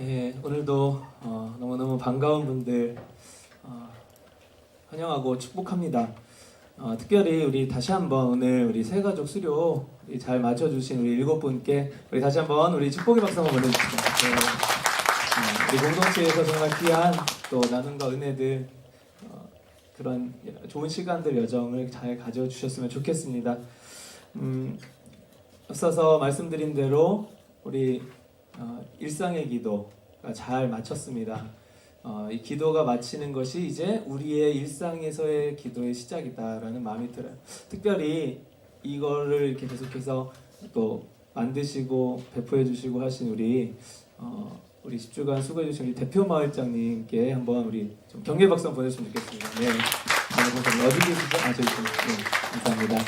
오늘도 너무너무 반가운 분들 환영하고 축복합니다. 특별히 우리 다시 한번 오늘 우리 새 가족 수료 잘 맞춰주신 우리 7분께 우리 다시 한번 우리 축복의 박수 한번 보내주시죠. 우리 공동체에서 정말 귀한 또 나눔과 은혜들 그런 좋은 시간들 여정을 잘 가져주셨으면 좋겠습니다. 앞서서 말씀드린 대로 우리 일상의 기도가 잘 마쳤습니다. 이 기도가 마치는 것이 이제 우리의 일상에서의 기도의 시작이다라는 마음이 들어요. 특별히 이거를 이렇게 계속해서 또 만드시고 배포해 주시고 하신 우리 10주간 수고해 주신 우리 대표 마을장님께 한번 우리 좀 격려 박수 한번 보내주시면 좋겠습니다. 네, 감사합니다. 어디 계시죠? 저기 있습니다. 네, 감사합니다.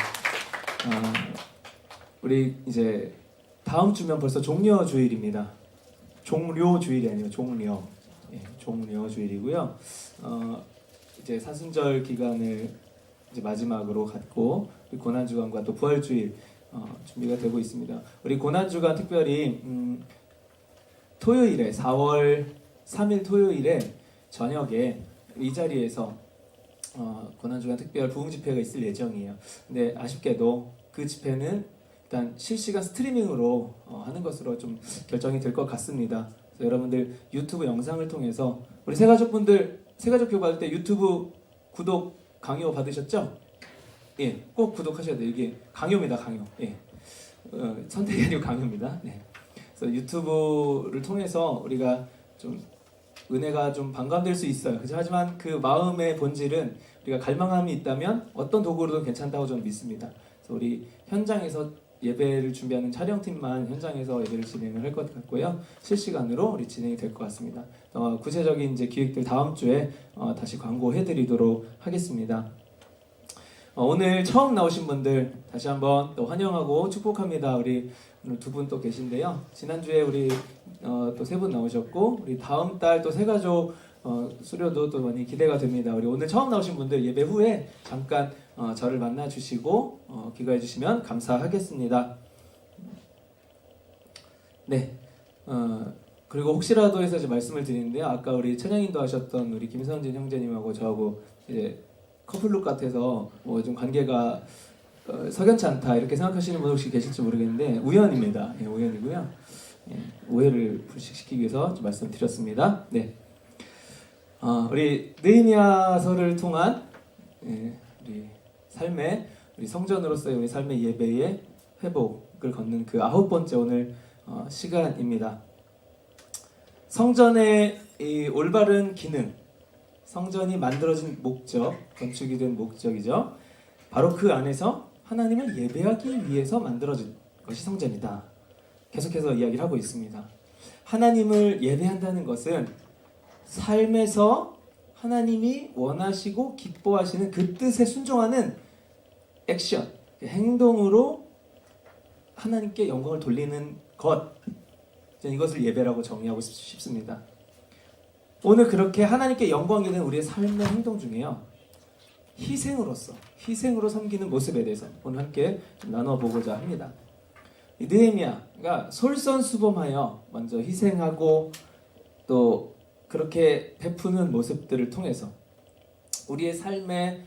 우리 이제 다음 주면 벌써 종려 주일입니다. 종료 주일이 아니고 종려. 종려 주일이고요. 이제 사순절 기간을 이제 마지막으로 갖고 우리 고난 주간과 또 부활 주일 준비가 되고 있습니다. 우리 고난 주간 특별히 토요일에 4월 3일 토요일에 저녁에 이 자리에서 고난 주간 특별 부흥 집회가 있을 예정이에요. 근데 아쉽게도 그 집회는 일단 실시간 스트리밍으로 하는 것으로 좀 결정이 될 것 같습니다. 그래서 여러분들 유튜브 영상을 통해서 우리 새가족분들 새가족교 받을 때 유튜브 구독 강요 받으셨죠? 예, 꼭 구독하셔야 돼요. 이게 강요입니다, 강요. 예, 선택이 아니고 강요입니다. 네. 그래서 유튜브를 통해서 우리가 좀 은혜가 좀 반감될 수 있어요. 하지만 그 마음의 본질은 우리가 갈망함이 있다면 어떤 도구로든 괜찮다고 저는 믿습니다. 그래서 우리 현장에서 예배를 준비하는 촬영팀만 현장에서 예배를 진행을 할 것 같고요. 실시간으로 우리 진행이 될 것 같습니다. 구체적인 이제 기획들 다음 주에 다시 광고해드리도록 하겠습니다. 오늘 처음 나오신 분들 다시 한번 또 환영하고 축복합니다. 우리 오늘 두 분 또 계신데요. 지난주에 우리 또 3분 나오셨고 우리 다음 달 또 새가족 수료도 또 많이 기대가 됩니다. 우리 오늘 처음 나오신 분들 예배 후에 잠깐 저를 만나 주시고 기도해 주시면 감사하겠습니다. 네. 그리고 혹시라도 해서 이제 말씀을 드리는데요. 아까 우리 찬양인도 하셨던 우리 김선진 형제님하고 저하고 이제 커플룩 같아서 뭐 좀 관계가 석연치 않다 이렇게 생각하시는 분 혹시 계실지 모르겠는데 우연입니다. 예, 우연이고요. 예, 오해를 불식시키기 위해서 좀 말씀드렸습니다. 네. 우리 느헤미야서를 통한 우리 삶의 우리 성전으로서의 우리 삶의 예배의 회복을 걷는 그 9번째 오늘 시간입니다. 성전의 이 올바른 기능, 성전이 만들어진 목적, 건축이 된 목적이죠. 바로 그 안에서 하나님을 예배하기 위해서 만들어진 것이 성전이다. 계속해서 이야기를 하고 있습니다. 하나님을 예배한다는 것은 삶에서 하나님이 원하시고 기뻐하시는 그 뜻에 순종하는 액션, 행동으로 하나님께 영광을 돌리는 것, 저는 이것을 예배라고 정의하고 싶습니다. 오늘 그렇게 하나님께 영광이 되는 우리의 삶의 행동 중에요, 희생으로 섬기는 모습에 대해서 오늘 함께 나눠보고자 합니다. 느헤미야가 솔선수범하여 먼저 희생하고 또 그렇게 베푸는 모습들을 통해서 우리의 삶의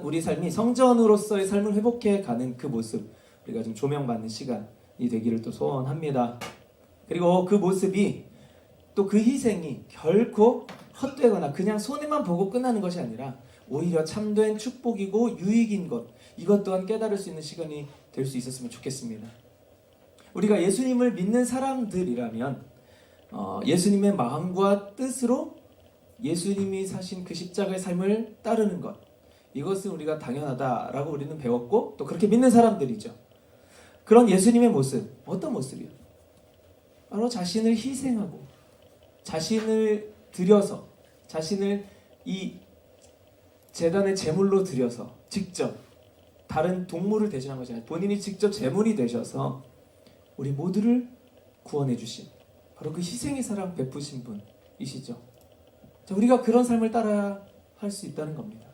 우리 삶이 성전으로서의 삶을 회복해 가는 그 모습, 우리가 좀 조명받는 시간이 되기를 또 소원합니다. 그리고 그 모습이 또 그 희생이 결코 헛되거나 그냥 손해만 보고 끝나는 것이 아니라 오히려 참된 축복이고 유익인 것, 이것 또한 깨달을 수 있는 시간이 될 수 있었으면 좋겠습니다. 우리가 예수님을 믿는 사람들이라면 예수님의 마음과 뜻으로 예수님이 사신 그 십자가의 삶을 따르는 것, 이것은 우리가 당연하다라고 우리는 배웠고 또 그렇게 믿는 사람들이죠. 그런 예수님의 모습, 어떤 모습이요? 바로 자신을 희생하고 자신을 들여서 자신을 이 제단의 제물로 드려서 직접 다른 동물을 대신한 것이 아니라 본인이 직접 제물이 되셔서 우리 모두를 구원해 주신 바로 그 희생의 사랑 베푸신 분이시죠. 자, 우리가 그런 삶을 따라 할 수 있다는 겁니다.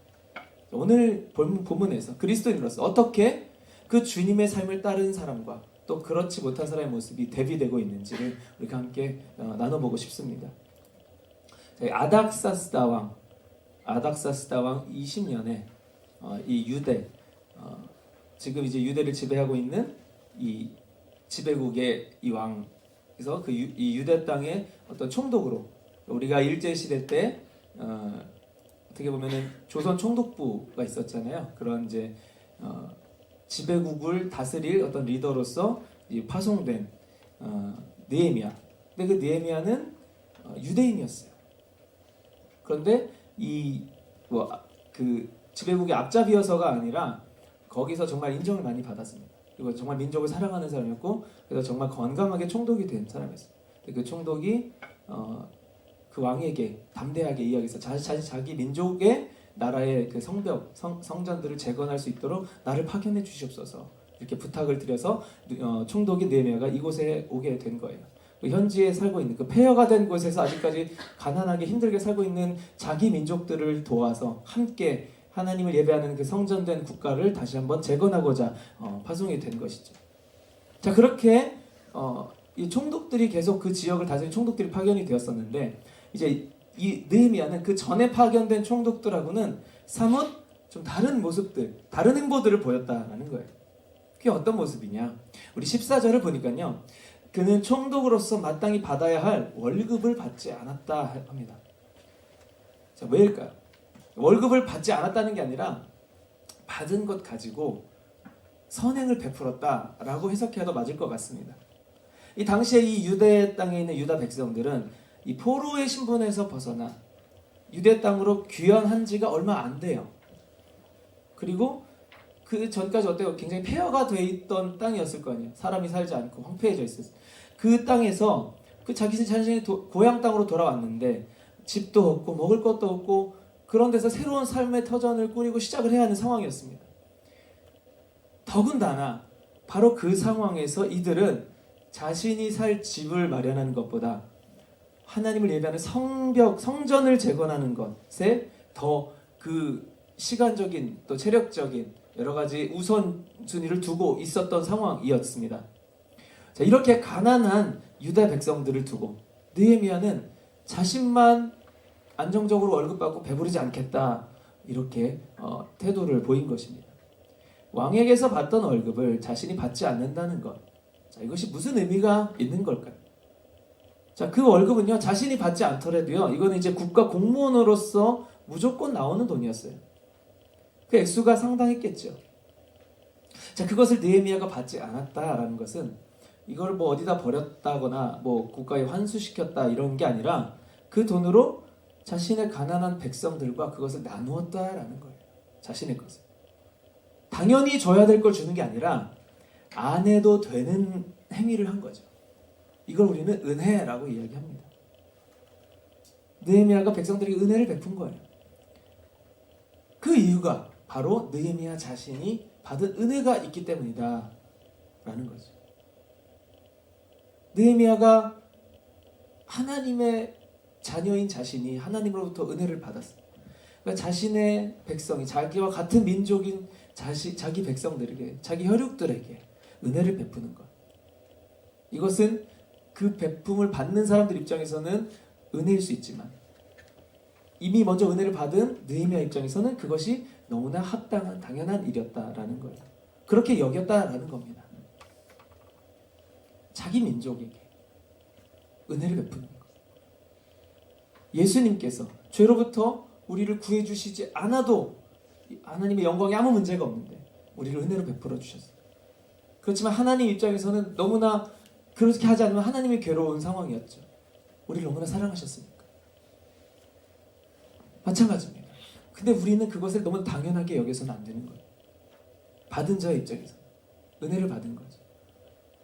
오늘 본문에서 그리스도인으로서 어떻게 그 주님의 삶을 따르는 사람과 또 그렇지 못한 사람의 모습이 대비되고 있는지를 우리가 함께 나눠보고 싶습니다. 아닥사스다 왕 20년에 이 유대 지금 이제 유대를 지배하고 있는 이 지배국의 이 왕, 그래서 이 유대 땅의 어떤 총독으로 우리가 일제 시대 때 어떻게 보면은 조선 총독부가 있었잖아요. 그런 이제 지배국을 다스릴 어떤 리더로서 파송된 느헤미야. 근데 그 느헤미야는 유대인이었어요. 그런데 그 지배국의 앞잡이어서가 아니라 거기서 정말 인정을 많이 받았습니다. 그리고 정말 민족을 사랑하는 사람이었고, 그래서 정말 건강하게 총독이 된 사람이었어요. 그 총독이 그 왕에게 담대하게 이야기해서 자기 민족의 나라의 그 성전들을 재건할 수 있도록 나를 파견해 주시옵소서 이렇게 부탁을 드려서 총독인 느헤미야가 이곳에 오게 된 거예요. 현지에 살고 있는 그 폐허가 된 곳에서 아직까지 가난하게 힘들게 살고 있는 자기 민족들을 도와서 함께 하나님을 예배하는 그 성전된 국가를 다시 한번 재건하고자 파송이 된 것이죠. 자, 그렇게 이 총독들이 계속 그 지역을 다스린 총독들이 파견이 되었었는데, 이제 이 느헤미야는 그 전에 파견된 총독들하고는 사뭇 좀 다른 모습들, 다른 행보들을 보였다라는 거예요. 그게 어떤 모습이냐? 우리 14절을 보니까요, 그는 총독으로서 마땅히 받아야 할 월급을 받지 않았다 합니다. 자, 왜일까요? 월급을 받지 않았다는 게 아니라 받은 것 가지고 선행을 베풀었다라고 해석해도 맞을 것 같습니다. 이 당시에 이 유대 땅에 있는 유다 백성들은 이 포로의 신분에서 벗어나 유대 땅으로 귀환한 지가 얼마 안 돼요. 그리고 그 전까지 어때요? 굉장히 폐허가 돼 있던 땅이었을 거 아니에요. 사람이 살지 않고 황폐해져 있었어요. 그 땅에서 그 자기 자신의 고향 땅으로 돌아왔는데 집도 없고 먹을 것도 없고 그런 데서 새로운 삶의 터전을 꾸리고 시작을 해야 하는 상황이었습니다. 더군다나 바로 그 상황에서 이들은 자신이 살 집을 마련하는 것보다 하나님을 예배하는 성전을 재건하는 것에 더 그 시간적인 또 체력적인 여러 가지 우선순위를 두고 있었던 상황이었습니다. 자, 이렇게 가난한 유다 백성들을 두고 느헤미야는 자신만 안정적으로 월급 받고 배부르지 않겠다 이렇게 태도를 보인 것입니다. 왕에게서 받던 월급을 자신이 받지 않는다는 것, 자, 이것이 무슨 의미가 있는 걸까요? 자, 그 월급은요 자신이 받지 않더라도요 이거는 이제 국가 공무원으로서 무조건 나오는 돈이었어요. 그 액수가 상당했겠죠. 자, 그것을 느헤미야가 받지 않았다라는 것은 이걸 뭐 어디다 버렸다거나 뭐 국가에 환수시켰다 이런 게 아니라 그 돈으로 자신의 가난한 백성들과 그것을 나누었다라는 거예요. 자신의 것을. 당연히 줘야 될 걸 주는 게 아니라 안 해도 되는 행위를 한 거죠. 이걸 우리는 은혜라고 이야기합니다. 느헤미야가 백성들에게 은혜를 베푼 거예요. 그 이유가 바로 느헤미야 자신이 받은 은혜가 있기 때문이다 라는 거죠. 느헤미야가 하나님의 자녀인 자신이 하나님으로부터 은혜를 받았어요. 그러니까 자신의 백성이 자기와 같은 민족인 자기 백성들에게, 자기 혈육들에게 은혜를 베푸는 것. 이것은 그 베품을 받는 사람들 입장에서는 은혜일 수 있지만 이미 먼저 은혜를 받은 느헤미야 입장에서는 그것이 너무나 합당한 당연한 일이었다라는 거예요. 그렇게 여겼다라는 겁니다. 자기 민족에게 은혜를 베푸는 것. 예수님께서 죄로부터 우리를 구해주시지 않아도 하나님의 영광에 아무 문제가 없는데 우리를 은혜로 베풀어 주셨어요. 그렇지만 하나님 입장에서는 너무나 그렇게 하지 않으면 하나님이 괴로운 상황이었죠. 우리를 너무나 사랑하셨으니까. 마찬가지입니다. 근데 우리는 그것을 너무 당연하게 여겨서는 안 되는 거예요. 받은 자의 입장에서 은혜를 받은 거죠.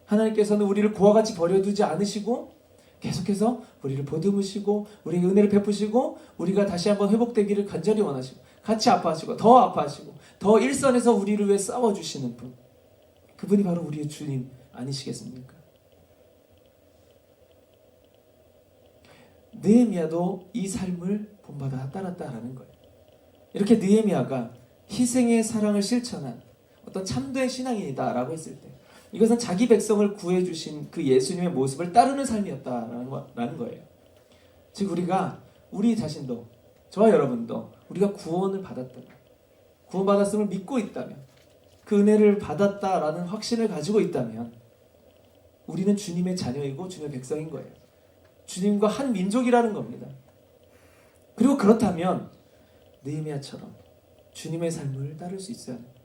하나님께서는 우리를 고와 같이 버려두지 않으시고 계속해서 우리를 보듬으시고 우리에게 은혜를 베푸시고 우리가 다시 한번 회복되기를 간절히 원하시고 같이 아파하시고 더 일선에서 우리를 위해 싸워주시는 분, 그분이 바로 우리의 주님 아니시겠습니까? 느헤미야도 이 삶을 본받아 따랐다라는 거예요. 이렇게 느헤미야가 희생의 사랑을 실천한 어떤 참된 신앙인이다라고 했을 때 이것은 자기 백성을 구해주신 그 예수님의 모습을 따르는 삶이었다라는 거예요. 즉 우리 자신도, 저와 여러분도 우리가 구원을 받았다면, 구원받았음을 믿고 있다면, 그 은혜를 받았다라는 확신을 가지고 있다면 우리는 주님의 자녀이고 주님의 백성인 거예요. 주님과 한 민족이라는 겁니다. 그리고 그렇다면 느헤미야처럼 주님의 삶을 따를 수 있어야 합니다.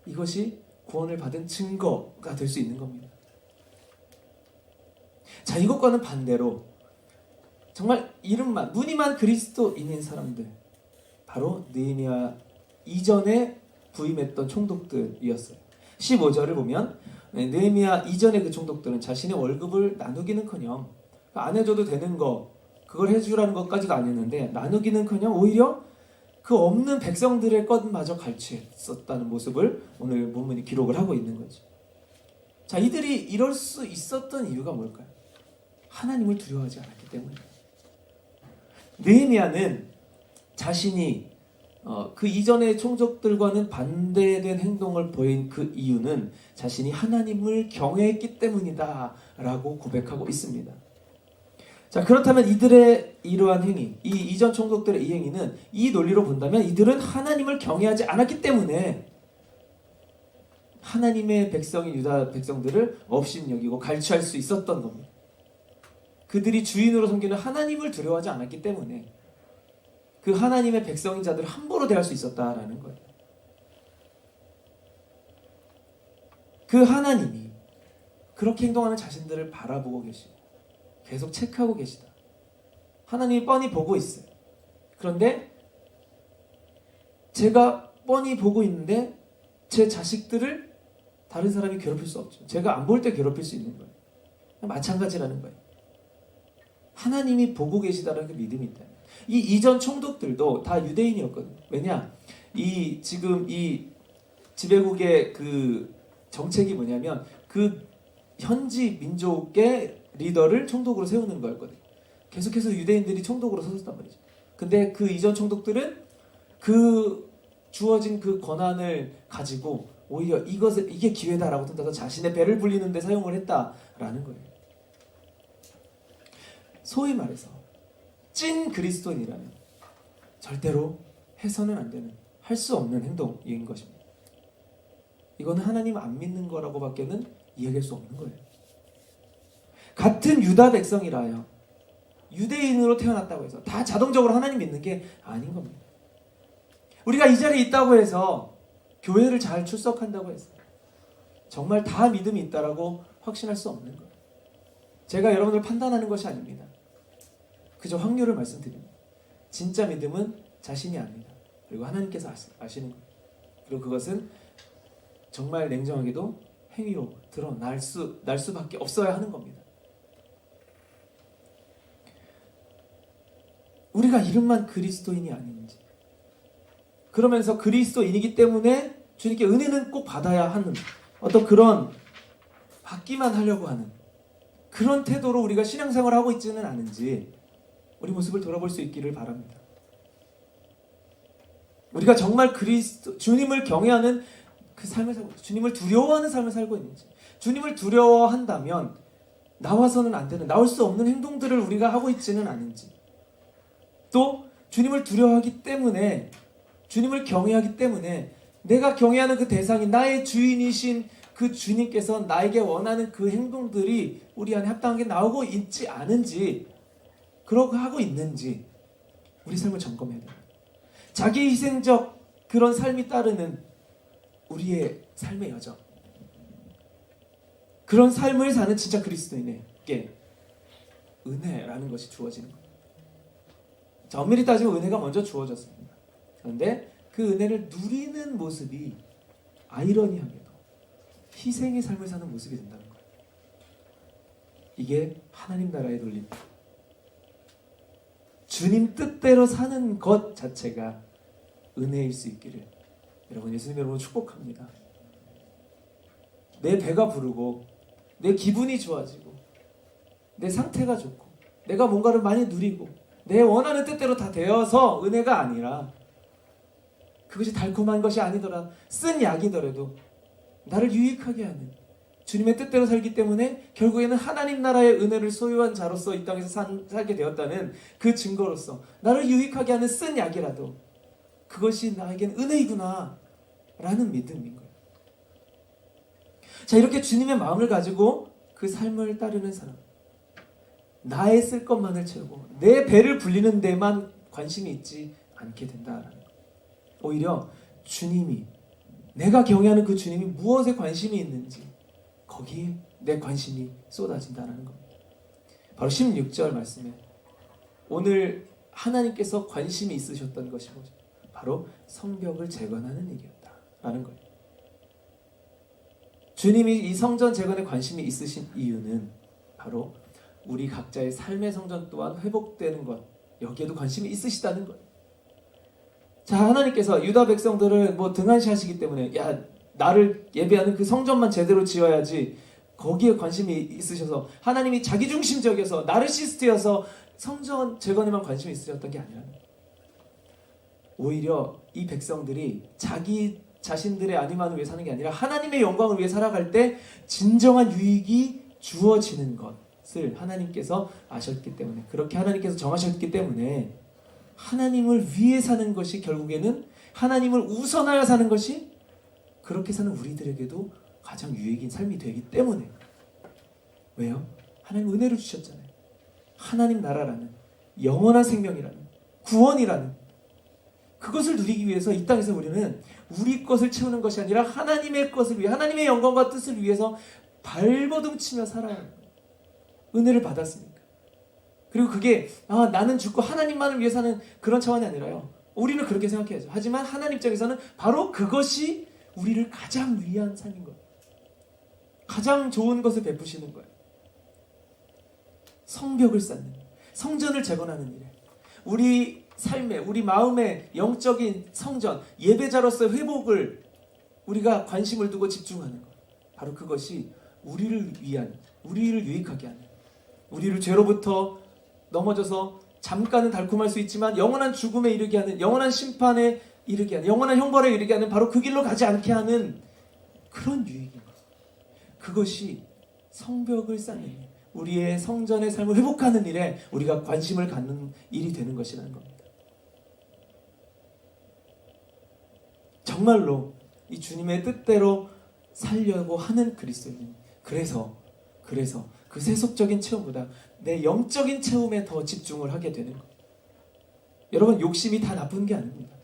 이것이 구원을 받은 증거가 될 수 있는 겁니다. 자, 이것과는 반대로 정말 이름만, 무늬만 그리스도인인 사람들, 바로 느헤미야 이전에 부임했던 총독들이었어요. 15절을 보면 느헤미야 이전의 그 총독들은 자신의 월급을 나누기는커녕 안 해줘도 되는 거, 그걸 해주라는 것까지도 아니었는데 나누기는커녕 오히려 그 없는 백성들의 것마저 갈취했었다는 모습을 오늘 본문이 기록을 하고 있는 거죠. 자, 이들이 이럴 수 있었던 이유가 뭘까요? 하나님을 두려워하지 않았기 때문이에요. 느헤미야는 자신이 그 이전의 총독들과는 반대된 행동을 보인 그 이유는 자신이 하나님을 경외했기 때문이다 라고 고백하고 있습니다. 자, 그렇다면 이들의 이러한 행위, 이 이전 총독들의 이 행위는 이 논리로 본다면 이들은 하나님을 경외하지 않았기 때문에 하나님의 백성인 유다 백성들을 업신여기고 갈취할 수 있었던 겁니다. 그들이 주인으로 섬기는 하나님을 두려워하지 않았기 때문에 그 하나님의 백성인 자들을 함부로 대할 수 있었다라는 거예요. 그 하나님이 그렇게 행동하는 자신들을 바라보고 계시고 계속 체크하고 계시다. 하나님이 뻔히 보고 있어요. 그런데 제가 뻔히 보고 있는데 제 자식들을 다른 사람이 괴롭힐 수 없죠. 제가 안 볼 때 괴롭힐 수 있는 거예요. 마찬가지라는 거예요. 하나님이 보고 계시다는 그 믿음이 있다. 이 이전 총독들도 다 유대인이었거든요. 왜냐? 지금 이 지배국의 그 정책이 뭐냐면 그 현지 민족의 리더를 총독으로 세우는 거였거든요. 계속해서 유대인들이 총독으로 섰단 말이죠. 근데 그 이전 총독들은 그 주어진 그 권한을 가지고 오히려 이게 기회다라고 든다서 자신의 배를 불리는 데 사용을 했다라는 거예요. 소위 말해서 찐 그리스도인이라면 절대로 해서는 안 되는, 할 수 없는 행동인 것입니다. 이거는 하나님 안 믿는 거라고 밖에는 이해할 수 없는 거예요. 같은 유다 백성이라요, 유대인으로 태어났다고 해서 다 자동적으로 하나님 믿는 게 아닌 겁니다. 우리가 이 자리에 있다고 해서 교회를 잘 출석한다고 해서 정말 다 믿음이 있다라고 확신할 수 없는 거예요. 제가 여러분을 판단하는 것이 아닙니다. 그저 확률을 말씀드립니다. 진짜 믿음은 자신이 압니다. 그리고 하나님께서 아시는 거예요. 그리고 그것은 정말 냉정하게도 행위로 드러날 수밖에 없어야 하는 겁니다. 우리가 이름만 그리스도인이 아닌지, 그러면서 그리스도인이기 때문에 주님께 은혜는 꼭 받아야 하는 어떤 그런 받기만 하려고 하는 그런 태도로 우리가 신앙생활을 하고 있지는 않은지 우리 모습을 돌아볼 수 있기를 바랍니다. 우리가 정말 주님을 경외하는 그 삶을 살고, 주님을 두려워하는 삶을 살고 있는지, 주님을 두려워한다면 나와서는 안 되는, 나올 수 없는 행동들을 우리가 하고 있지는 않은지, 또 주님을 두려워하기 때문에, 주님을 경외하기 때문에 내가 경외하는 그 대상이 나의 주인이신 그 주님께서 나에게 원하는 그 행동들이 우리 안에 합당하게 나오고 있지 않은지, 그러고 하고 있는지 우리 삶을 점검해야 됩니다. 자기 희생적 그런 삶이 따르는 우리의 삶의 여정, 그런 삶을 사는 진짜 그리스도인에게 은혜라는 것이 주어지는 거예요. 자, 엄밀히 따지면 은혜가 먼저 주어졌습니다. 그런데 그 은혜를 누리는 모습이 아이러니하게도 희생의 삶을 사는 모습이 된다는 거예요. 이게 하나님 나라의 논리입니다. 주님 뜻대로 사는 것 자체가 은혜일 수 있기를 여러분, 예수님 여러분 축복합니다. 내 배가 부르고 내 기분이 좋아지고 내 상태가 좋고 내가 뭔가를 많이 누리고 내 원하는 뜻대로 다 되어서 은혜가 아니라, 그것이 달콤한 것이 아니더라, 쓴 약이더라도 나를 유익하게 하는, 주님의 뜻대로 살기 때문에 결국에는 하나님 나라의 은혜를 소유한 자로서 이 땅에서 살게 되었다는 그 증거로서 나를 유익하게 하는 쓴 약이라도 그것이 나에겐 은혜이구나 라는 믿음인 거예요. 자, 이렇게 주님의 마음을 가지고 그 삶을 따르는 사람, 나의 쓸 것만을 채우고 내 배를 불리는 데만 관심이 있지 않게 된다라는 거예요. 오히려 주님이, 내가 경외하는 그 주님이 무엇에 관심이 있는지 거기에 내 관심이 쏟아진다는 겁니다. 바로 16절 말씀에 오늘 하나님께서 관심이 있으셨던 것이 뭐죠? 바로 성벽을 재건하는 일이었다라는 거예요. 주님이 이 성전 재건에 관심이 있으신 이유는 바로 우리 각자의 삶의 성전 또한 회복되는 것, 여기에도 관심이 있으시다는 거예요. 자, 하나님께서 유다 백성들을 등한시하시기 때문에 나를 예배하는 그 성전만 제대로 지어야지, 거기에 관심이 있으셔서 하나님이 자기중심적이어서 나르시스트여서 성전 재건에만 관심이 있으셨던 게 아니라, 오히려 이 백성들이 자기 자신들의 안위만을 위해 사는 게 아니라 하나님의 영광을 위해 살아갈 때 진정한 유익이 주어지는 것을 하나님께서 아셨기 때문에, 그렇게 하나님께서 정하셨기 때문에 하나님을 위해 사는 것이, 결국에는 하나님을 우선하여 사는 것이 그렇게 사는 우리들에게도 가장 유익인 삶이 되기 때문에. 왜요? 하나님 은혜를 주셨잖아요. 하나님 나라라는 영원한 생명이라는 구원이라는 그것을 누리기 위해서 이 땅에서 우리는 우리 것을 채우는 것이 아니라 하나님의 것을 위해, 하나님의 영광과 뜻을 위해서 발버둥 치며 살아야 합니다. 은혜를 받았으니까. 그리고 그게 나는 죽고 하나님만을 위해 사는 그런 차원이 아니라요, 우리는 그렇게 생각해야죠. 하지만 하나님 입장에서는 바로 그것이 우리를 가장 위한 삶인 거예요. 가장 좋은 것을 베푸시는 거예요. 성벽을 쌓는, 성전을 재건하는 일에, 우리 삶에, 우리 마음의 영적인 성전, 예배자로서의 회복을 우리가 관심을 두고 집중하는 것, 바로 그것이 우리를 위한, 우리를 유익하게 하는, 우리를 죄로부터 넘어져서 잠깐은 달콤할 수 있지만 영원한 죽음에 이르게 하는, 영원한 심판에 이르게 하는, 영원한 형벌에 이르게 하는, 바로 그 길로 가지 않게 하는 그런 유익인 것, 그것이 성벽을 쌓는 일, 우리의 성전의 삶을 회복하는 일에 우리가 관심을 갖는 일이 되는 것이라는 겁니다. 정말로 이 주님의 뜻대로 살려고 하는 그리스도인, 그래서 그 세속적인 체험보다 내 영적인 체험에 더 집중을 하게 되는 것. 여러분, 욕심이 다 나쁜 게 아닙니다.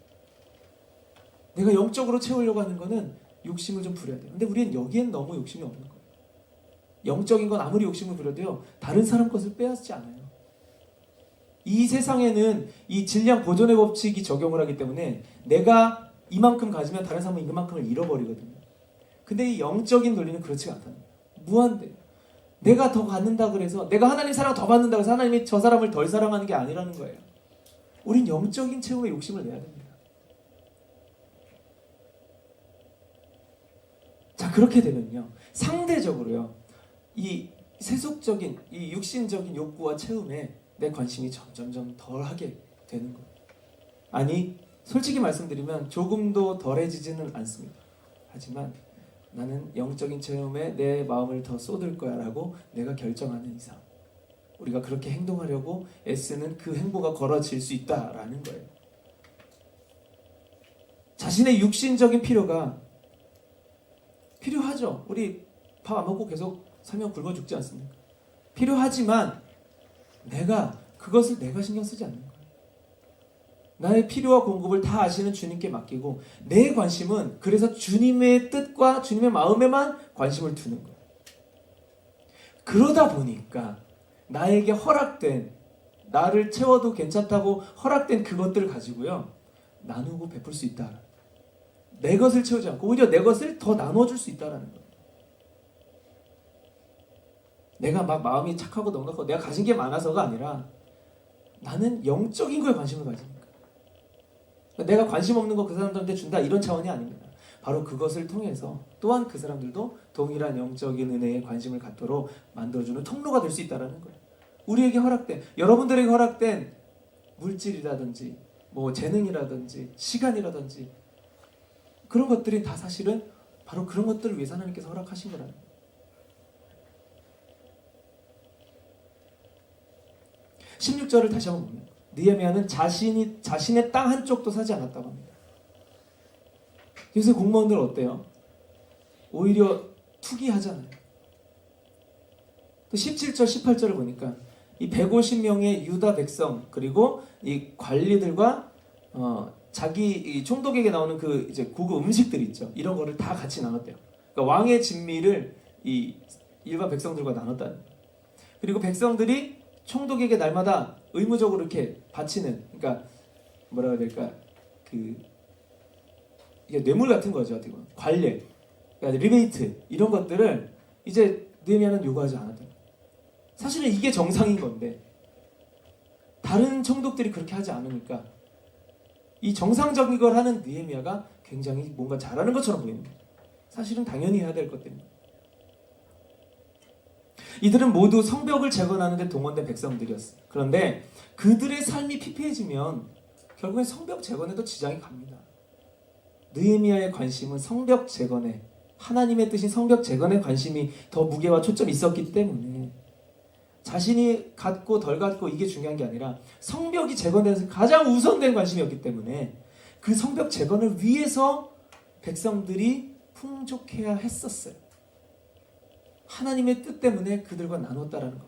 내가 영적으로 채우려고 하는 거는 욕심을 좀 부려야 돼요. 근데 우리는 여기엔 너무 욕심이 없는 거예요. 영적인 건 아무리 욕심을 부려도요, 다른 사람 것을 빼앗지 않아요. 이 세상에는 이 질량 보존의 법칙이 적용을 하기 때문에 내가 이만큼 가지면 다른 사람은 이만큼을 잃어버리거든요. 근데 이 영적인 논리는 그렇지가 않다는 거예요. 무한대요. 내가 더 갖는다 그래서, 내가 하나님 사랑 더 받는다 그래서 하나님이 저 사람을 덜 사랑하는 게 아니라는 거예요. 우린 영적인 체험에 욕심을 내야 됩니다. 자, 그렇게 되면요, 상대적으로요, 이 세속적인, 이 육신적인 욕구와 체험에 내 관심이 점점점 덜하게 되는 거예요. 아니, 솔직히 말씀드리면 조금도 덜해지지는 않습니다. 하지만 나는 영적인 체험에 내 마음을 더 쏟을 거야 라고 내가 결정하는 이상, 우리가 그렇게 행동하려고 애쓰는 그 행보가 걸어질 수 있다라는 거예요. 자신의 육신적인 필요가 필요하죠. 우리 밥 안 먹고 계속 살면 굶어 죽지 않습니까? 필요하지만 그것을 내가 신경 쓰지 않는 거예요. 나의 필요와 공급을 다 아시는 주님께 맡기고, 내 관심은 그래서 주님의 뜻과 주님의 마음에만 관심을 두는 거예요. 그러다 보니까 나에게 허락된, 나를 채워도 괜찮다고 허락된 그것들을 가지고요, 나누고 베풀 수 있다. 내 것을 채우지 않고 오히려 내 것을 더 나눠줄 수 있다는 거예요. 내가 막 마음이 착하고 넉넉하고 내가 가진 게 많아서가 아니라 나는 영적인 거에 관심을 가지니까. 내가 관심 없는 거 그 사람들한테 준다, 이런 차원이 아닙니다. 바로 그것을 통해서 또한 그 사람들도 동일한 영적인 은혜에 관심을 갖도록 만들어주는 통로가 될 수 있다는 거예요. 우리에게 허락된, 여러분들에게 허락된 물질이라든지 재능이라든지 시간이라든지 그런 것들이 다 사실은 바로 그런 것들을 위해서 하나님께서 허락하신 거라는 거예요. 16절을 다시 한번 보면 느헤미야는 자신의 땅 한쪽도 사지 않았다고 합니다. 요새 공무원들 어때요? 오히려 투기하잖아요. 또 17절, 18절을 보니까 이 150명의 유다 백성 그리고 이 관리들과 자기 이 총독에게 나오는 그 이제 고급 음식들 있죠. 이런 거를 다 같이 나눴대요. 그러니까 왕의 진미를 이 일반 백성들과 나눴다는 거예요. 그리고 백성들이 총독에게 날마다 의무적으로 이렇게 바치는, 그러니까 뭐라 해야 될까, 이게 뇌물 같은 거죠. 어떻게 보면 관례, 그러니까 리베이트 이런 것들을 이제 느헤미야는 요구하지 않았대요. 사실은 이게 정상인 건데 다른 총독들이 그렇게 하지 않으니까 이 정상적인 걸 하는 느헤미야가 굉장히 뭔가 잘하는 것처럼 보입니다. 사실은 당연히 해야 될 것들입니다. 이들은 모두 성벽을 재건하는 데 동원된 백성들이었어요. 그런데 그들의 삶이 피폐해지면 결국엔 성벽 재건에도 지장이 갑니다. 느헤미야의 관심은 성벽 재건에, 하나님의 뜻인 성벽 재건에 관심이 더 무게와 초점이 있었기 때문에 자신이 갖고 덜 갖고 이게 중요한 게 아니라 성벽이 재건돼서 가장 우선된 관심이었기 때문에 그 성벽 재건을 위해서 백성들이 풍족해야 했었어요. 하나님의 뜻 때문에 그들과 나눴다라는 것.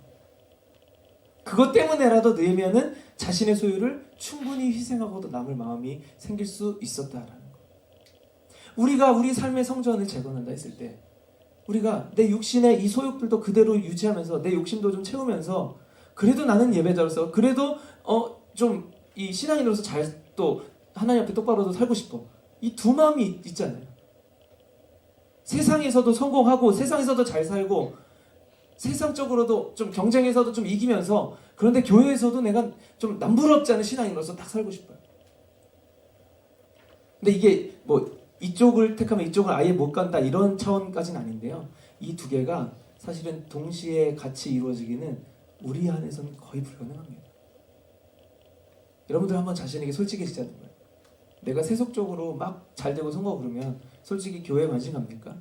그것 때문에라도 느헤미야는 자신의 소유를 충분히 희생하고도 남을 마음이 생길 수 있었다라는 것. 우리가 우리 삶의 성전을 재건한다 했을 때 우리가 내 육신의 이 소욕들도 그대로 유지하면서 내 욕심도 좀 채우면서 그래도 나는 예배자로서 그래도 좀 이 신앙인으로서 잘 또 하나님 앞에 똑바로도 살고 싶어. 이 두 마음이 있잖아요. 세상에서도 성공하고 세상에서도 잘 살고 세상적으로도 좀 경쟁에서도 좀 이기면서 그런데 교회에서도 내가 좀 남부럽지 않은 신앙인으로서 딱 살고 싶어요. 근데 이게 뭐 이쪽을 택하면 이쪽을 아예 못 간다 이런 차원까지는 아닌데요. 이 두 개가 사실은 동시에 같이 이루어지기는 우리 안에서는 거의 불가능합니다. 여러분들 한번 자신에게 솔직해지자는 거예요. 내가 세속적으로 막 잘되고 성공하고 그러면 솔직히 교회에 관심 갑니까?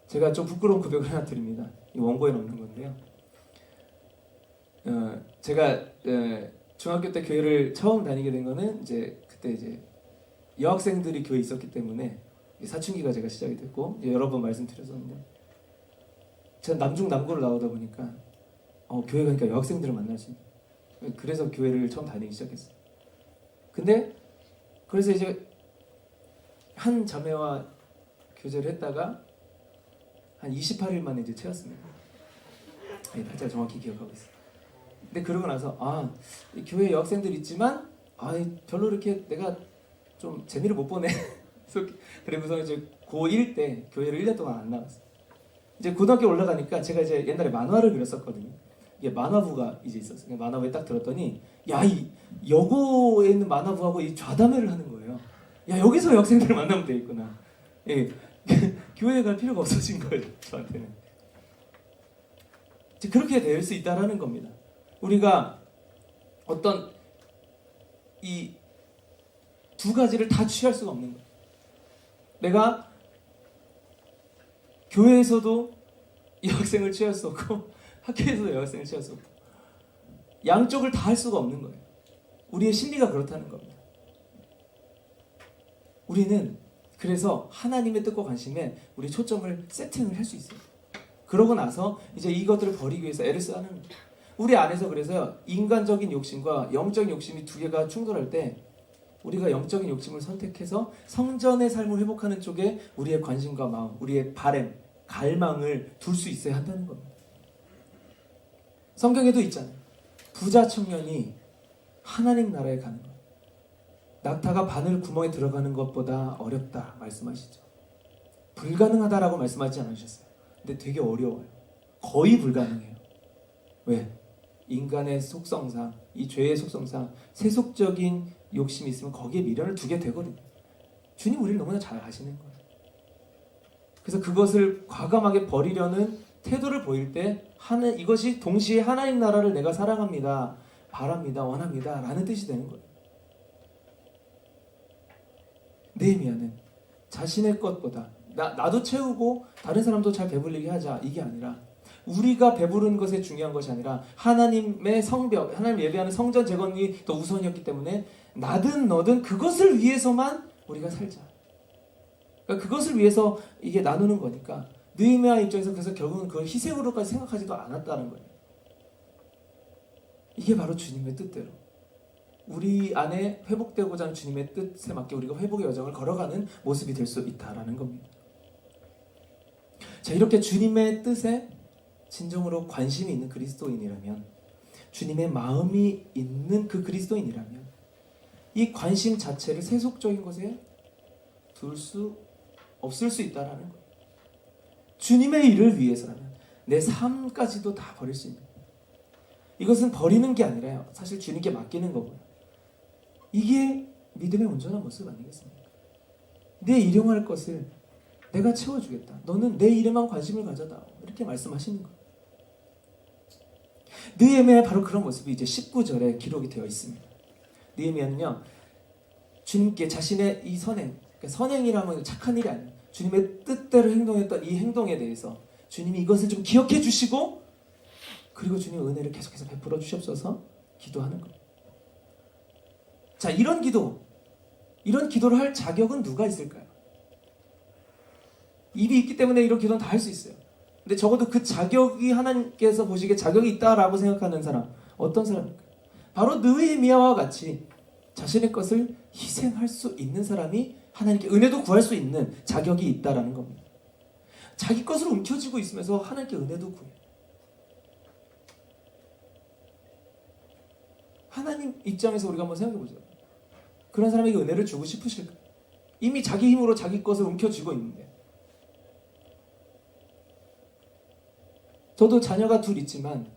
제가 좀 부끄러운 고백을 하나 드립니다. 이 원고에 넣는 건데요. 제가 중학교 때 교회를 처음 다니게 된 거는 이제 그때 이제 여학생들이 교회에 있었기 때문에 사춘기가 제가 시작이 됐고 여러 번 말씀드렸었는데 제가 남중남고를 나오다 보니까 교회 가니까 여학생들을 만날 수 있는, 그래서 교회를 처음 다니기 시작했어요. 근데 그래서 이제 한 자매와 교제를 했다가 한 28일 만에 이제 채웠습니다. 날짜 정확히 기억하고 있어요. 근데 그러고 나서 이 교회 여학생들 있지만 별로 이렇게 내가 좀 재미를 못 보네. 그리고서 이제 고1 때 교회를 1년 동안 안 나갔어요. 이제 고등학교 올라가니까 제가 이제 옛날에 만화를 그렸었거든요. 이게 만화부가 이제 있었어요. 만화부에 딱 들었더니 이 여고에 있는 만화부하고 이 좌담회를 하는 거예요. 여기서 여학생들을 만나면 되겠구나. 예. 교회에 갈 필요가 없어진 거예요. 저한테는. 이제 그렇게 될 수 있다라는 겁니다. 우리가 어떤 이 두 가지를 다 취할 수가 없는 거예요. 내가 교회에서도 여학생을 취할 수 없고 학교에서도 여학생을 취할 수 없고 양쪽을 다 할 수가 없는 거예요. 우리의 심리가 그렇다는 겁니다. 우리는 그래서 하나님의 뜻과 관심에 우리 초점을 세팅을 할 수 있어요. 그러고 나서 이제 이것들을 버리기 위해서 애를 쓰는 거예요. 우리 안에서 그래서 인간적인 욕심과 영적인 욕심이 두 개가 충돌할 때 우리가 영적인 욕심을 선택해서 성전의 삶을 회복하는 쪽에 우리의 관심과 마음, 우리의 바램, 갈망을 둘 수 있어야 한다는 겁니다. 성경에도 있잖아요. 부자 청년이 하나님 나라에 가는 것. 낙타가 바늘 구멍에 들어가는 것보다 어렵다 말씀하시죠. 불가능하다라고 말씀하지 않으셨어요. 근데 되게 어려워요. 거의 불가능해요. 왜? 인간의 속성상, 이 죄의 속성상 세속적인 욕심이 있으면 거기에 미련을 두게 되거든요. 주님 우리를 너무나 잘 아시는 거예요. 그래서 그것을 과감하게 버리려는 태도를 보일 때 이것이 동시에 하나님 나라를 내가 사랑합니다, 바랍니다, 원합니다 라는 뜻이 되는 거예요. 느헤미야는 자신의 것보다 나도 채우고 다른 사람도 잘 배불리게 하자, 이게 아니라 우리가 배부른 것에 중요한 것이 아니라 하나님의 성벽, 하나님 예배하는 성전 재건이 더 우선이었기 때문에 나든 너든 그것을 위해서만 우리가 살자. 그러니까 그것을 위해서 이게 나누는 거니까 느헤미야 입장에서 그래서 결국은 그걸 희생으로까지 생각하지도 않았다는 거예요. 이게 바로 주님의 뜻대로 우리 안에 회복되고자 하는 주님의 뜻에 맞게 우리가 회복의 여정을 걸어가는 모습이 될 수 있다라는 겁니다. 자, 이렇게 주님의 뜻에 진정으로 관심이 있는 그리스도인이라면, 주님의 마음이 있는 그 그리스도인이라면 이 관심 자체를 세속적인 것에 둘 수 없을 수 있다라는 거예요. 주님의 일을 위해서라면 내 삶까지도 다 버릴 수 있는, 이것은 버리는 게 아니라요, 사실 주님께 맡기는 거고요. 이게 믿음의 온전한 모습 아니겠습니까? 내 일용할 것을 내가 채워주겠다. 너는 내 일에만 관심을 가져다. 이렇게 말씀하시는 거예요. 느헤미야의 바로 그런 모습이 이제 19절에 기록이 되어 있습니다. 느헤미야는요, 주님께 자신의 이 선행, 그러니까 선행이라면 착한 일이 아니에요. 주님의 뜻대로 행동했던 이 행동에 대해서 주님이 이것을 좀 기억해 주시고, 그리고 주님 은혜를 계속해서 베풀어 주시옵소서 기도하는 거예요. 자, 이런 기도를 할 자격은 누가 있을까요? 입이 있기 때문에 이런 기도는 다 할 수 있어요. 근데 적어도 그 자격이 하나님께서 보시기에 자격이 있다라고 생각하는 사람, 어떤 사람일까요? 바로 느헤미야와 같이 자신의 것을 희생할 수 있는 사람이 하나님께 은혜도 구할 수 있는 자격이 있다라는 겁니다. 자기 것을 움켜쥐고 있으면서 하나님께 은혜도 구해요. 하나님 입장에서 우리가 한번 생각해보죠. 그런 사람에게 은혜를 주고 싶으실까요? 이미 자기 힘으로 자기 것을 움켜쥐고 있는데. 저도 자녀가 둘 있지만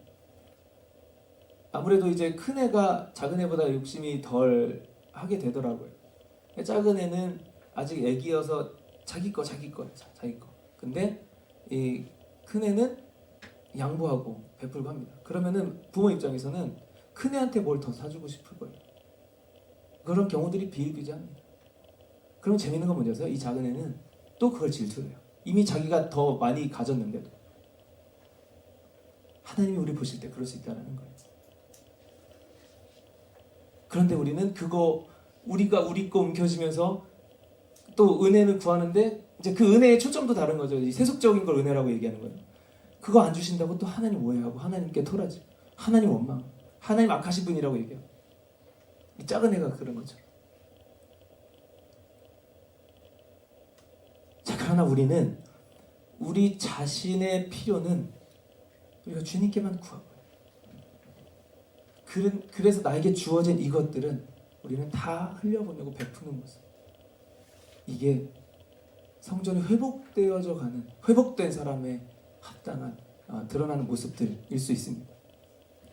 아무래도 이제 큰 애가 작은 애보다 욕심이 덜 하게 되더라고요. 작은 애는 아직 애기여서 자기 거. 근데 이 큰 애는 양보하고 베풀고 합니다. 그러면은 부모 입장에서는 큰 애한테 뭘 더 사주고 싶을 거예요. 그런 경우들이 비일비재합니다. 그럼 재밌는 건 뭔지 아세요? 이 작은 애는 또 그걸 질투해요. 이미 자기가 더 많이 가졌는데도. 하나님이 우리 보실 때 그럴 수 있다는 거예요. 그런데 우리는 그거 우리가 우리 거 움켜쥐면서 또 은혜는 구하는데 이제 그 은혜의 초점도 다른 거죠. 이 세속적인 걸 은혜라고 얘기하는 거예요. 그거 안 주신다고 또 하나님 오해하고 하나님께 토라지, 하나님 원망, 하나님 악하신 분이라고 얘기해요. 이 작은 애가 그런 거죠. 자, 그러나 우리는 우리 자신의 필요는 우리가 주님께만 구하고요. 그래서 나에게 주어진 이것들은 우리는 다 흘려보내고 베푸는 모습. 이게 성전이 회복되어져 가는, 회복된 사람의 합당한 드러나는 모습들일 수 있습니다.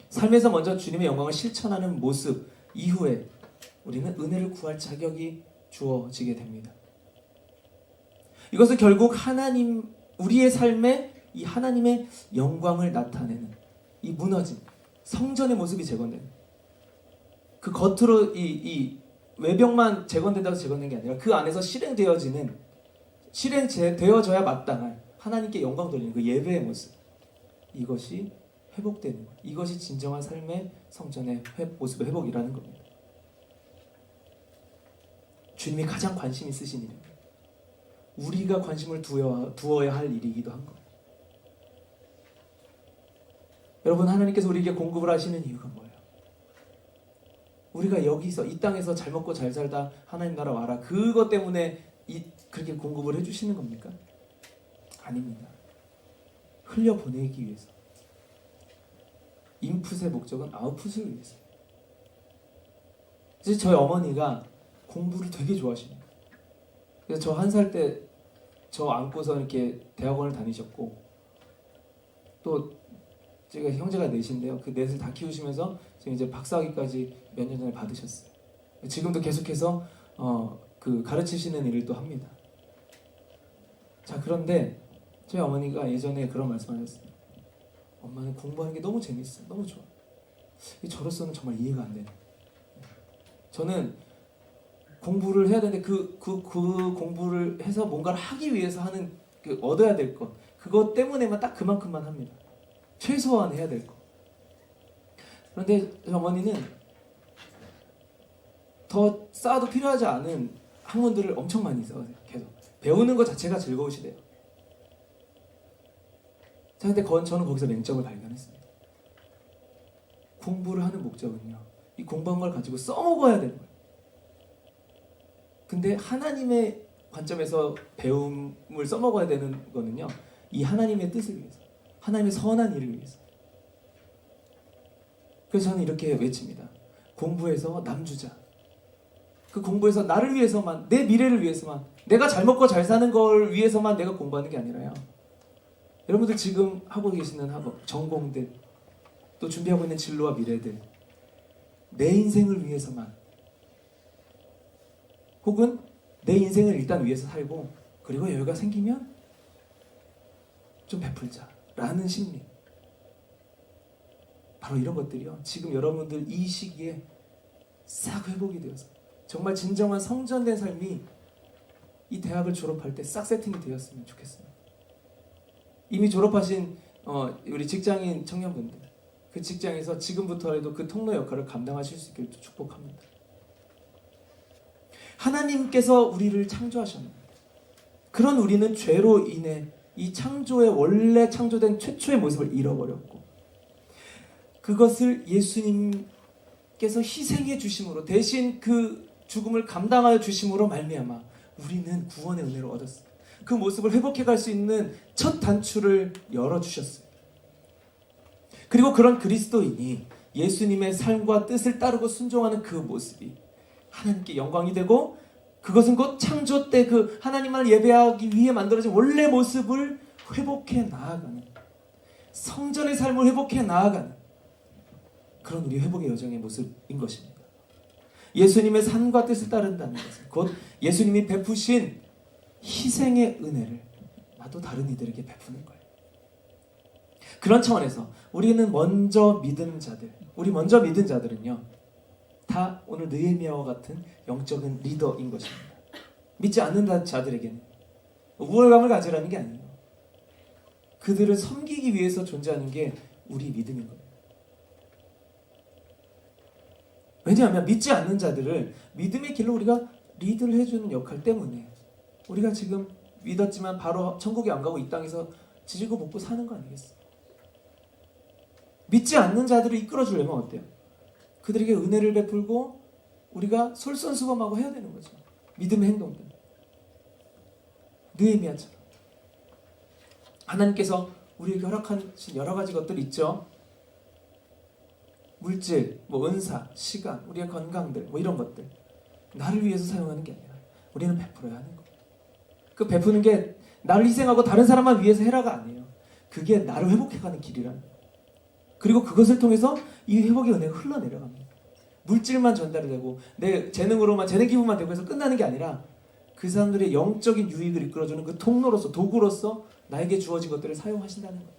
삶에서 먼저 주님의 영광을 실천하는 모습 이후에 우리는 은혜를 구할 자격이 주어지게 됩니다. 이것은 결국 하나님, 우리의 삶에 이 하나님의 영광을 나타내는 이 무너진 성전의 모습이 재건되는, 그 겉으로 이 외벽만 재건된다고 재건된 게 아니라 그 안에서 실행되어져야 마땅할 하나님께 영광 돌리는 그 예배의 모습, 이것이 회복되는 것, 이것이 진정한 삶의 성전의 모습의 회복이라는 겁니다. 주님이 가장 관심 있으신 일입니다. 우리가 관심을 두어야 할 일이기도 한 겁니다. 여러분, 하나님께서 우리에게 공급을 하시는 이유가 뭐예요? 우리가 여기서 이 땅에서 잘 먹고 잘 살다 하나님 나라 와라, 그것 때문에 그렇게 공급을 해주시는 겁니까? 아닙니다. 흘려보내기 위해서. 인풋의 목적은 아웃풋을 위해서. 이제 저희 어머니가 공부를 되게 좋아하십니다. 그래서 저 1살 때 저 안고서 이렇게 대학원을 다니셨고, 또 제가 형제가 넷인데요. 그 넷을 다 키우시면서 지금 이제 박사학위까지 몇 년 전에 받으셨어요. 지금도 계속해서 그 가르치시는 일을 또 합니다. 자, 그런데 저희 어머니가 예전에 그런 말씀을 하셨어요. 엄마는 공부하는 게 너무 재밌어요. 너무 좋아. 저로서는 정말 이해가 안 되네. 저는 공부를 해야 되는데 그 공부를 해서 뭔가를 하기 위해서 하는 얻어야 될 것, 그것 때문에만 딱 그만큼만 합니다. 최소한 해야 될 것. 그런데 어머니는 더 쌓아도 필요하지 않은 학문들을 엄청 많이 써요. 계속 배우는 것 자체가 즐거우시대요. 자, 근데 저는 거기서 맹점을 발견했습니다. 공부를 하는 목적은요, 이 공부한 걸 가지고 써먹어야 되는 거예요. 근데 하나님의 관점에서 배움을 써먹어야 되는 거는요, 이 하나님의 뜻을 위해서, 하나님의 선한 일을 위해서. 그래서 저는 이렇게 외칩니다. 공부해서 남주자. 그 공부해서 나를 위해서만, 내 미래를 위해서만, 내가 잘 먹고 잘 사는 걸 위해서만 내가 공부하는 게 아니라요, 여러분들 지금 하고 계시는 학업, 전공들, 또 준비하고 있는 진로와 미래들, 내 인생을 위해서만, 혹은 내 인생을 일단 위해서 살고 그리고 여유가 생기면 좀 베풀자라는 심리, 바로 이런 것들이요, 지금 여러분들 이 시기에 싹 회복이 되어서 정말 진정한 성전된 삶이 이 대학을 졸업할 때 싹 세팅이 되었으면 좋겠습니다. 이미 졸업하신 우리 직장인 청년분들, 그 직장에서 지금부터라도 그 통로 역할을 감당하실 수 있기를 축복합니다. 하나님께서 우리를 창조하셨는데, 그런 우리는 죄로 인해 이 창조의 원래 창조된 최초의 모습을 잃어버렸고, 그것을 예수님께서 희생해 주심으로, 대신 그 죽음을 감당하여 주심으로 말미암아 우리는 구원의 은혜를 얻었어요. 그 모습을 회복해 갈 수 있는 첫 단추를 열어주셨어요. 그리고 그런 그리스도인이 예수님의 삶과 뜻을 따르고 순종하는 그 모습이 하나님께 영광이 되고, 그것은 곧 창조 때 그 하나님을 예배하기 위해 만들어진 원래 모습을 회복해 나아가는, 성전의 삶을 회복해 나아가는 그런 우리 회복의 여정의 모습인 것입니다. 예수님의 삶과 뜻을 따른다는 것은 곧 예수님이 베푸신 희생의 은혜를 나도 다른 이들에게 베푸는 거예요. 그런 차원에서 우리는 먼저 믿은 자들, 우리 먼저 믿은 자들은요, 다 오늘 느헤미야와 같은 영적인 리더인 것입니다. 믿지 않는 자들에게는 우월감을 가지라는 게 아니에요. 그들을 섬기기 위해서 존재하는 게 우리 믿음인 거예요. 왜냐하면 믿지 않는 자들을 믿음의 길로 우리가 리드를 해주는 역할 때문에 우리가 지금 믿었지만 바로 천국에 안 가고 이 땅에서 지지고 볶고 사는 거 아니겠어요? 믿지 않는 자들을 이끌어주려면 어때요? 그들에게 은혜를 베풀고 우리가 솔선수범하고 해야 되는 거죠. 믿음의 행동들. 느헤미야처럼 하나님께서 우리에게 허락하신 여러 가지 것들이 있죠. 물질, 은사, 시간, 우리의 건강들, 이런 것들, 나를 위해서 사용하는 게 아니라 우리는 베풀어야 하는 거예요. 그 베푸는 게 나를 희생하고 다른 사람만 위해서 해라가 아니에요. 그게 나를 회복해가는 길이라는 거예요. 그리고 그것을 통해서 이 회복의 은혜가 흘러내려갑니다. 물질만 전달이 되고 내 재능으로만, 재능 기부만 되고 해서 끝나는 게 아니라 그 사람들의 영적인 유익을 이끌어주는 그 통로로서, 도구로서 나에게 주어진 것들을 사용하신다는 거예요.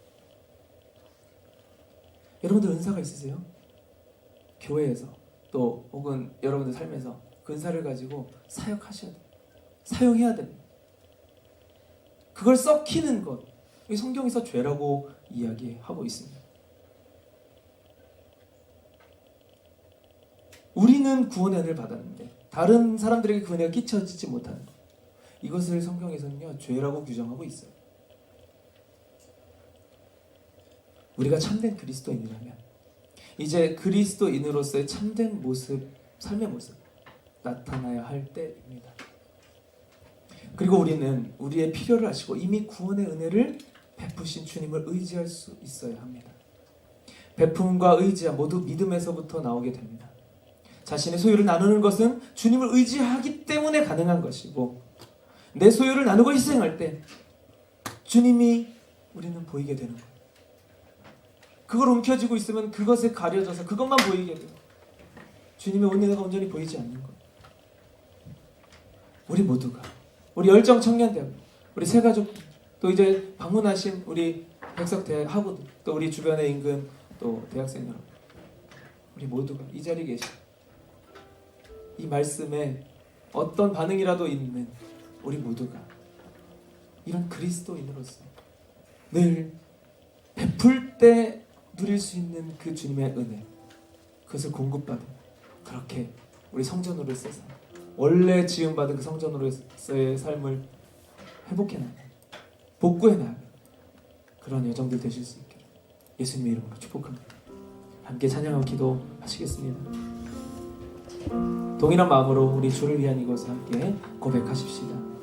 여러분들 은사가 있으세요? 교회에서 또 혹은 여러분들 삶에서 그 은사를 가지고 사역하셔야 돼요. 사용해야 됩니다. 그걸 썩히는 것, 이 성경에서 죄라고 이야기하고 있습니다. 우리는 구원의 은혜를 받았는데 다른 사람들에게 그 은혜가 끼쳐지지 못하는 것, 이것을 성경에서는요, 죄라고 규정하고 있어요. 우리가 참된 그리스도인이라면 이제 그리스도인으로서의 참된 모습, 삶의 모습 나타나야 할 때입니다. 그리고 우리는 우리의 필요를 아시고 이미 구원의 은혜를 베푸신 주님을 의지할 수 있어야 합니다. 베품과 의지야 모두 믿음에서부터 나오게 됩니다. 자신의 소유를 나누는 것은 주님을 의지하기 때문에 가능한 것이고, 내 소유를 나누고 희생할 때 주님이 우리는 보이게 되는 거예요. 그걸 움켜쥐고 있으면 그것에 가려져서 그것만 보이게 돼요. 주님의 은혜가 온전히 보이지 않는 거예요. 우리 모두가, 우리 열정 청년대학, 우리 새가족, 또 이제 방문하신 우리 백석대학 학우들, 또 우리 주변에 인근 또 대학생 여러분, 우리 모두가 이 자리에 계신 이 말씀에 어떤 반응이라도 있는 우리 모두가 이런 그리스도인으로서 늘 베풀 때 누릴 수 있는 그 주님의 은혜, 그것을 공급받은 그렇게 우리 성전으로서 원래 지음받은 그 성전으로서의 삶을 회복해 나가는, 복구해 나가는 그런 여정들 되실 수 있게 예수님의 이름으로 축복합니다. 함께 찬양하고 기도하시겠습니다. 동일한 마음으로 우리 주를 위한 이곳을 함께 고백하십시다.